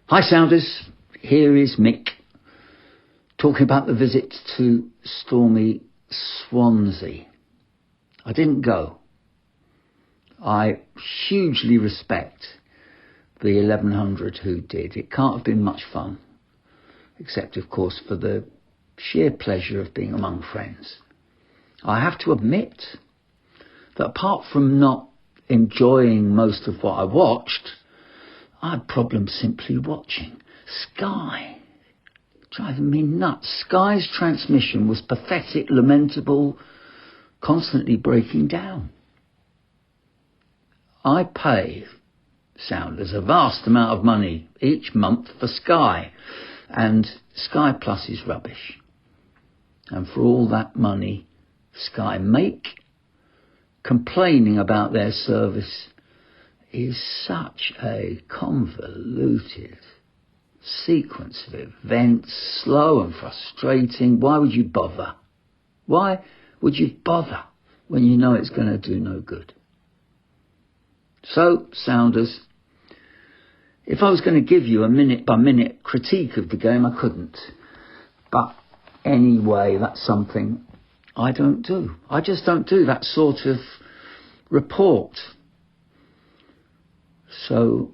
Hi Sounders, here is Mick talking about the visit to stormy Swansea. I didn't go. I hugely respect the 1100 who did. It can't have been much fun, except of course for the sheer pleasure of being among friends. I have to admit that apart from not enjoying most of what I watched, I had problems simply watching. Sky, driving me nuts. Sky's transmission was pathetic, lamentable, constantly breaking down. I pay Sounders a vast amount of money each month for Sky, and Sky Plus is rubbish. And for all that money Sky make, complaining about their service is such a convoluted sequence of events, slow and frustrating. Why would you bother? Why would you bother when you know it's going to do no good? So, Sounders, if I was going to give you a minute-by-minute critique of the game, I couldn't. But anyway, that's something I don't do. I just don't do that sort of report. So,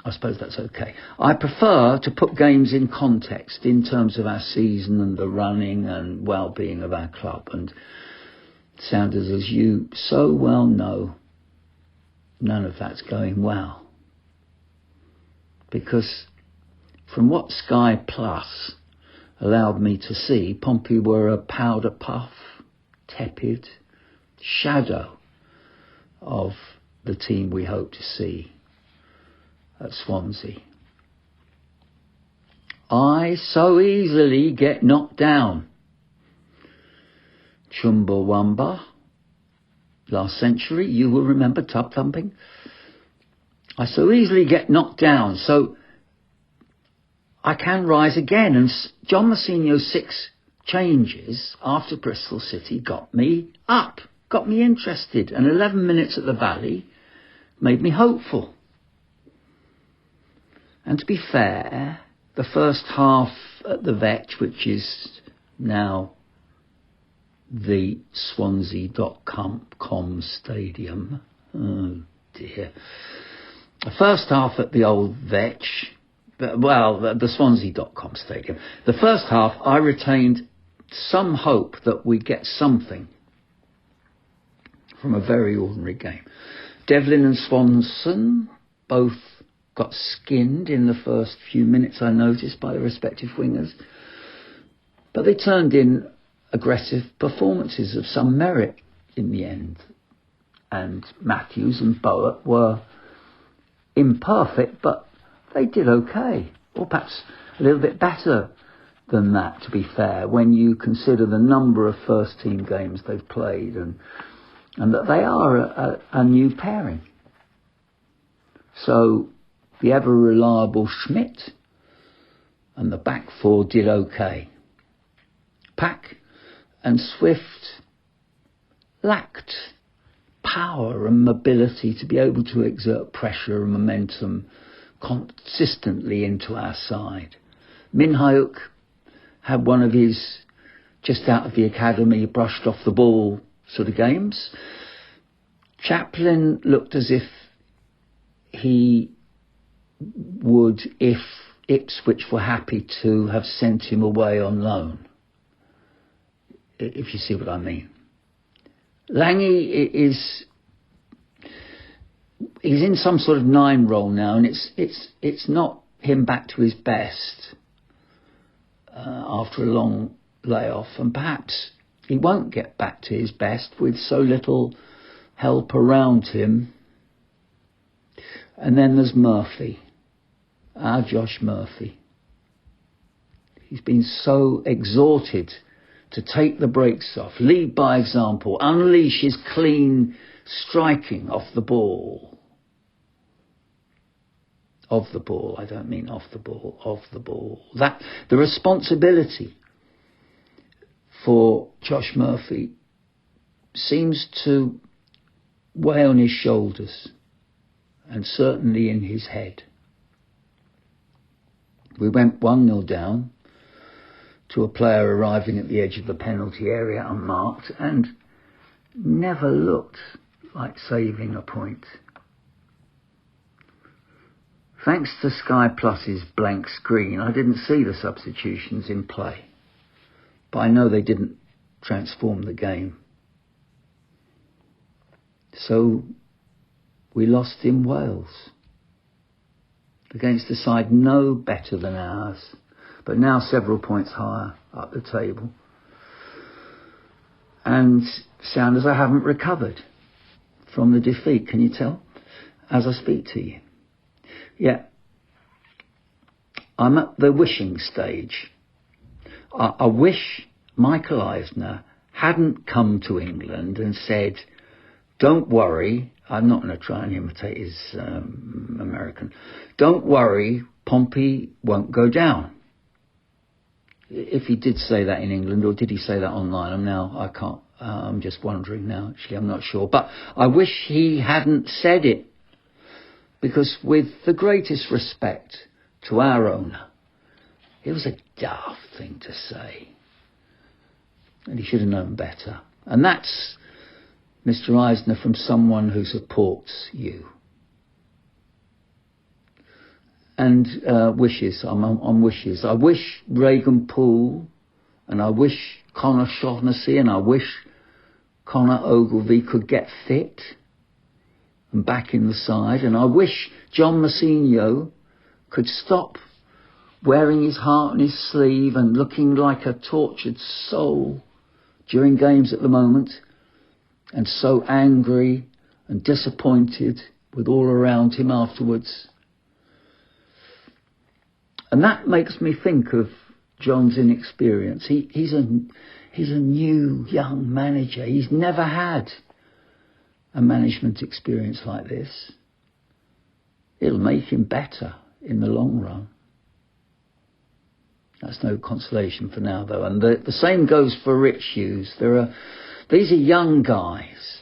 I suppose that's okay. I prefer to put games in context in terms of our season and the running and well-being of our club. And Sounders, as you so well know, none of that's going well. Because from what Sky Plus allowed me to see, Pompey were a powder puff, tepid shadow of the team we hope to see at Swansea. I so easily get knocked down. Chumbawamba, last century, you will remember tub thumping. I so easily get knocked down, so I can rise again. And John Massinio's 6 changes after Bristol City got me up, got me interested. And 11 minutes at the Valley made me hopeful. And to be fair, the first half at the Vetch, which is now the Swansea.com stadium, oh dear. The first half at the old Vetch, well, the Swansea.com stadium. The first half, I retained some hope that we'd get something from a very ordinary game. Devlin and Swanson both got skinned in the first few minutes, I noticed, by the respective wingers. But they turned in aggressive performances of some merit in the end. And Matthews and Boat were imperfect, but they did okay. Or perhaps a little bit better than that, to be fair, when you consider the number of first-team games they've played and that they are a new pairing. So the ever-reliable Schmidt and the back four did okay. Pack and Swift lacked power and mobility to be able to exert pressure and momentum consistently into our side. Minhyuk had one of his just out of the academy, brushed off the ball sort of games. Chaplin looked as if he would, if Ipswich were happy to, have sent him away on loan, if you see what I mean. Lange he's in some sort of 9 role now, and it's not him back to his best after a long layoff, and perhaps he won't get back to his best with so little help around him. And then there's Murphy, our Josh Murphy. He's been so exhorted to take the brakes off, lead by example, unleash his clean striking off the ball. Of the ball, I don't mean off the ball, of the ball. That the responsibility for Josh Murphy seems to weigh on his shoulders and certainly in his head. We went 1-0 down to a player arriving at the edge of the penalty area unmarked and never looked like saving a point. Thanks to Sky Plus's blank screen, I didn't see the substitutions in play, but I know they didn't transform the game. So we lost in Wales against a side no better than ours, but now several points higher up the table. And Sounders, I haven't recovered from the defeat, can you tell, as I speak to you? Yeah, I'm at the wishing stage. I wish Michael Eisner hadn't come to England and said, don't worry, I'm not going to try and imitate his American, don't worry, Pompey won't go down. If he did say that in England, or did he say that online? I'm just wondering now, actually, I'm not sure. But I wish he hadn't said it, because with the greatest respect to our owner, it was a daft thing to say. And he should have known better. And that's, Mr. Eisner, from someone who supports you. And wishes, I'm on wishes. I wish Regan Poole, and I wish Conor Shaughnessy, and I wish Conor Ogilvie could get fit and back in the side. And I wish John Mousinho could stop wearing his heart on his sleeve and looking like a tortured soul during games at the moment, and so angry and disappointed with all around him afterwards. And that makes me think of John's inexperience. He's a new young manager. He's never had a management experience like this. It'll make him better in the long run. That's no consolation for now, though. And the same goes for Rich Hughes. These are young guys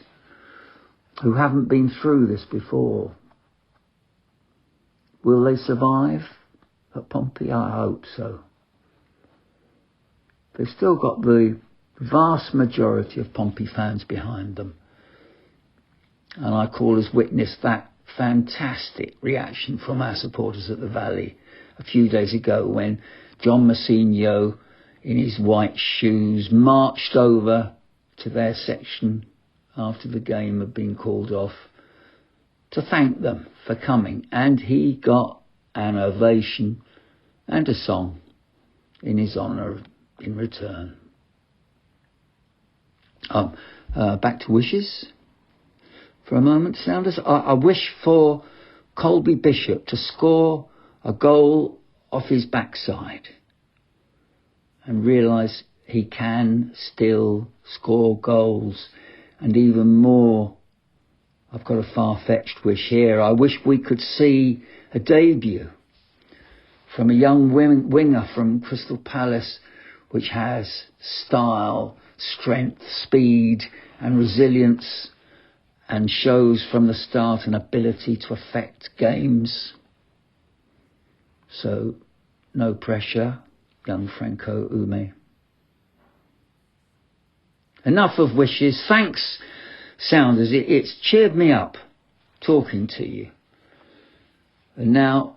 who haven't been through this before. Will they survive at Pompey? I hope so. They've still got the vast majority of Pompey fans behind them. And I call as witness that fantastic reaction from our supporters at the Valley a few days ago when John Mousinho, in his white shoes, marched over to their section after the game had been called off to thank them for coming. And he got an ovation and a song in his honour in return. Back to wishes for a moment, Sounders. I wish for Colby Bishop to score a goal off his backside and realise he can still score goals. And even more, I've got a far-fetched wish here. I wish we could see a debut from a young winger from Crystal Palace, which has style, strength, speed and resilience, and shows from the start an ability to affect games. So, no pressure, young Franco Ume. Enough of wishes. Thanks, Sounders. It's cheered me up talking to you. And now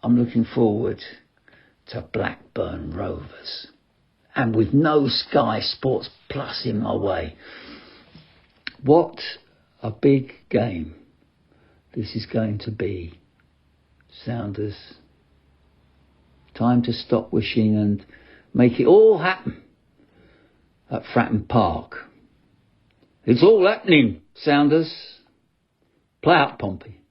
I'm looking forward to Blackburn Rovers. And with no Sky Sports Plus in my way. What a big game this is going to be, Sounders. Time to stop wishing and make it all happen at Fratton Park. It's all happening, Sounders. Play out, Pompey.